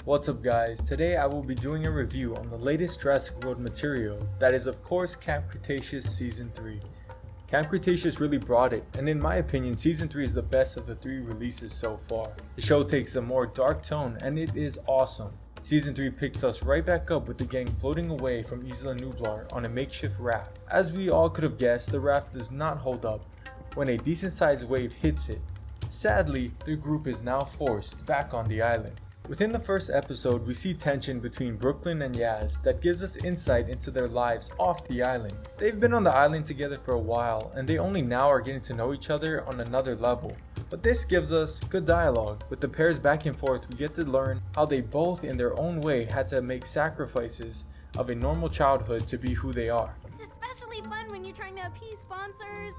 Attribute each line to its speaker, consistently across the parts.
Speaker 1: What's up guys, today I will be doing a review on the latest Jurassic World material, that is of course CampCretaceous Season 3. CampCretaceous really brought it, and in my opinion Season 3 is the best of the 3 releases so far. The show takes a more dark tone and it is awesome. Season 3 picks us right back up with the gang floating away from Isla Nublar on a makeshift raft. As we all could have guessed, the raft does not hold up when a decent sized wave hits it. Sadly, the group is now forced back on the island. Within the first episode, we see tension between Brooklyn and Yaz that gives us insight into their lives off the island. They've been on the island together for a while, and they only now are getting to know each other on another level. But this gives us good dialogue. With the pairs back and forth, we get to learn how they both in their own way had to make sacrifices of a normal childhood to be who they are.
Speaker 2: It's especially fun when you're trying to appease sponsors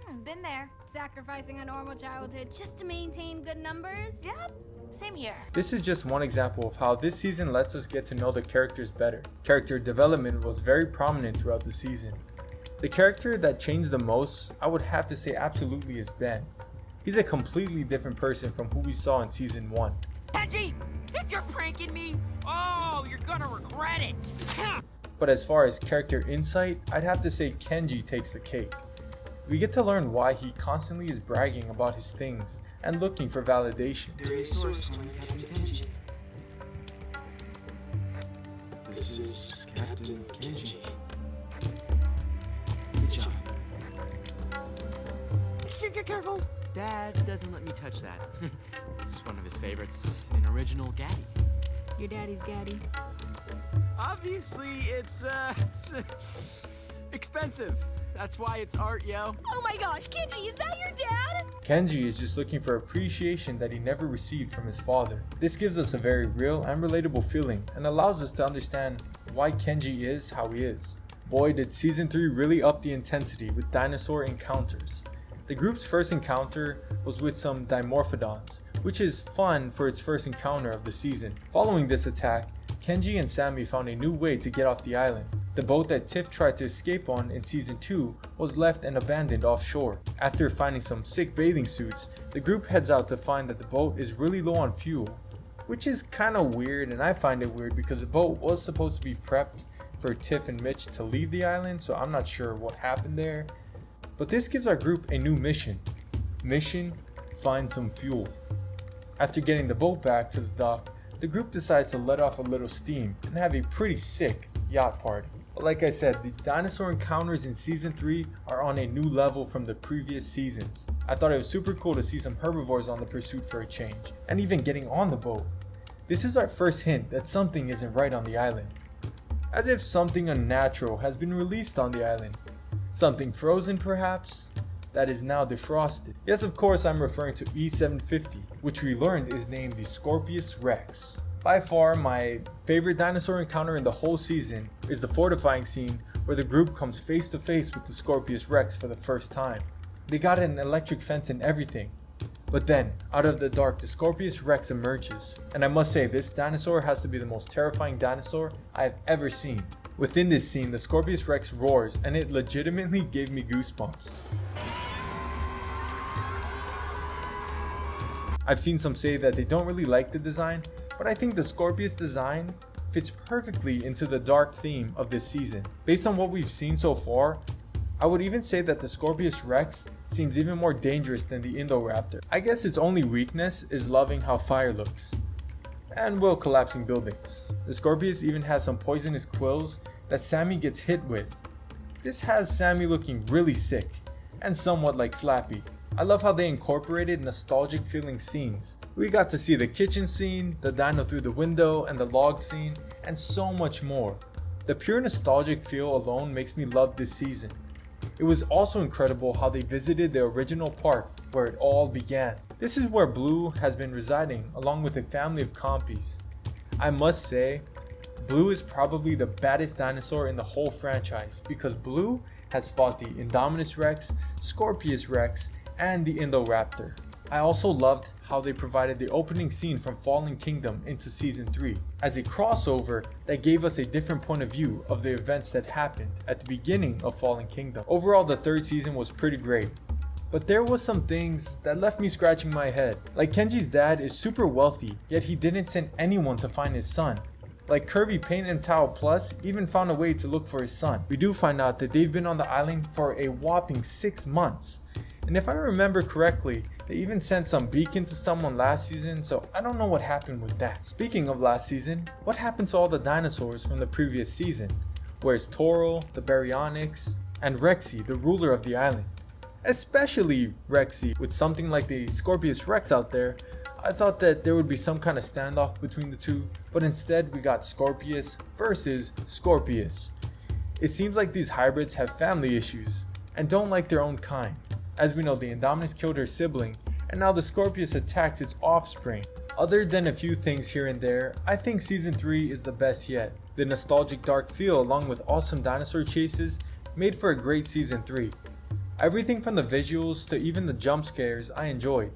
Speaker 2: and
Speaker 3: Been there.
Speaker 2: sacrificing a normal childhood just to maintain good numbers.
Speaker 3: Yep, same here.
Speaker 1: This is just one example of how this season lets us get to know the characters better. Character development was very prominent throughout the season. The character that changed the most, I would have to say absolutely, is Ben. He's a completely different person from who we saw in Season 1.
Speaker 4: Kenji, if you're pranking me, you're gonna regret it.
Speaker 1: But as far as character insight, I'd have to say Kenji takes the cake. We get to learn why he constantly is bragging about his things and looking for validation.
Speaker 5: Spinosaurus calling Captain Kenji. This is Captain Kenji. Good job.
Speaker 4: Careful.
Speaker 6: Dad doesn't let me touch that. It's one of his favorites, an original Gaddy.
Speaker 2: Your daddy's gaddy.
Speaker 6: Obviously, it's expensive. That's why it's art, yo.
Speaker 3: Oh my gosh, Kenji, is that your dad?
Speaker 1: Kenji is just looking for appreciation that he never received from his father. This gives us a very real and relatable feeling and allows us to understand why Kenji is how he is. Boy, did Season 3 really up the intensity with dinosaur encounters. The group's first encounter was with some Dimorphodons, which is fun for its first encounter of the season. Following this attack, Kenji and Sammy found a new way to get off the island. The boat that Tiff tried to escape on in Season 2 was left and abandoned offshore. After finding some sick bathing suits, the group heads out to find that the boat is really low on fuel, which is kinda weird, and I find it weird because the boat was supposed to be prepped for Tiff and Mitch to leave the island, so I'm not sure what happened there. But this gives our group a new mission. Mission: find some fuel. After getting the boat back to the dock, the group decides to let off a little steam and have a pretty sick yacht party. But like I said, the dinosaur encounters in Season 3 are on a new level from the previous seasons. I thought it was super cool to see some herbivores on the pursuit for a change, and even getting on the boat. This is our first hint that something isn't right on the island. As if something unnatural has been released on the island. Something frozen perhaps, that is now defrosted. Yes, of course I'm referring to E750, which we learned is named the Scorpius Rex. By far my favorite dinosaur encounter in the whole season is the fortifying scene where the group comes face to face with the Scorpius Rex for the first time. They got an electric fence and everything. But then, out of the dark, the Scorpius Rex emerges. And I must say, this dinosaur has to be the most terrifying dinosaur I have ever seen. Within this scene, the Scorpius Rex roars and it legitimately gave me goosebumps. I've seen some say that they don't really like the design, but I think the Scorpius design fits perfectly into the dark theme of this season. Based on what we've seen so far, I would even say that the Scorpius Rex seems even more dangerous than the Indoraptor. I guess its only weakness is loving how fire looks. And well, collapsing buildings. The Scorpius even has some poisonous quills that Sammy gets hit with. This has Sammy looking really sick, and somewhat like Slappy. I love how they incorporated nostalgic feeling scenes. We got to see the kitchen scene, the dino through the window, and the log scene, and so much more. The pure nostalgic feel alone makes me love this season. It was also incredible how they visited the original park where it all began. This is where Blue has been residing along with a family of compies. I must say, Blue is probably the baddest dinosaur in the whole franchise because Blue has fought the Indominus Rex, Scorpius Rex, and the Indoraptor. I also loved how they provided the opening scene from Fallen Kingdom into Season 3 as a crossover that gave us a different point of view of the events that happened at the beginning of Fallen Kingdom. Overall, the third season was pretty great. But there was some things that left me scratching my head. Like Kenji's dad is super wealthy, yet he didn't send anyone to find his son. Like Kirby Paint and Towel Plus even found a way to look for his son. We do find out that they've been on the island for a whopping 6 months. And if I remember correctly, they even sent some beacon to someone last season, so I don't know what happened with that. Speaking of last season, what happened to all the dinosaurs from the previous season? Where's Toro, the Baryonyx, and Rexy, the ruler of the island? Especially Rexy. With something like the Scorpius Rex out there, I thought that there would be some kind of standoff between the two, but instead we got Scorpius versus Scorpius. It seems like these hybrids have family issues and don't like their own kind. As we know, the Indominus killed her sibling, and now the Scorpius attacks its offspring. Other than a few things here and there, I think Season 3 is the best yet. The nostalgic dark feel along with awesome dinosaur chases made for a great Season 3. Everything from the visuals to even the jump scares I enjoyed.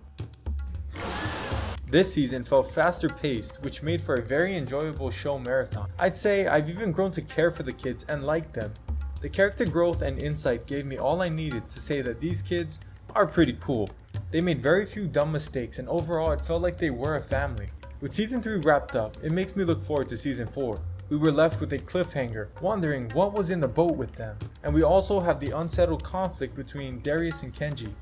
Speaker 1: This season felt faster paced, which made for a very enjoyable show marathon. I'd say I've even grown to care for the kids and like them. The character growth and insight gave me all I needed to say that these kids are pretty cool. They made very few dumb mistakes, and overall it felt like they were a family. With Season 3 wrapped up, it makes me look forward to Season 4. We were left with a cliffhanger, wondering what was in the boat with them. And we also have the unsettled conflict between Darius and Kenji.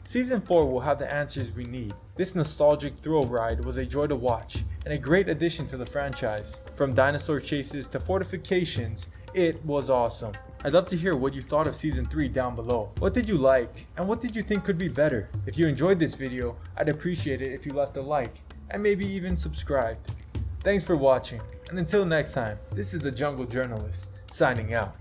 Speaker 1: Season 4 will have the answers we need. This nostalgic thrill ride was a joy to watch, and a great addition to the franchise. From dinosaur chases to fortifications, it was awesome. I'd love to hear what you thought of Season 3 down below. What did you like, and what did you think could be better? If you enjoyed this video, I'd appreciate it if you left a like, and maybe even subscribed. Thanks for watching, and until next time, this is the Jungle Journalist, signing out.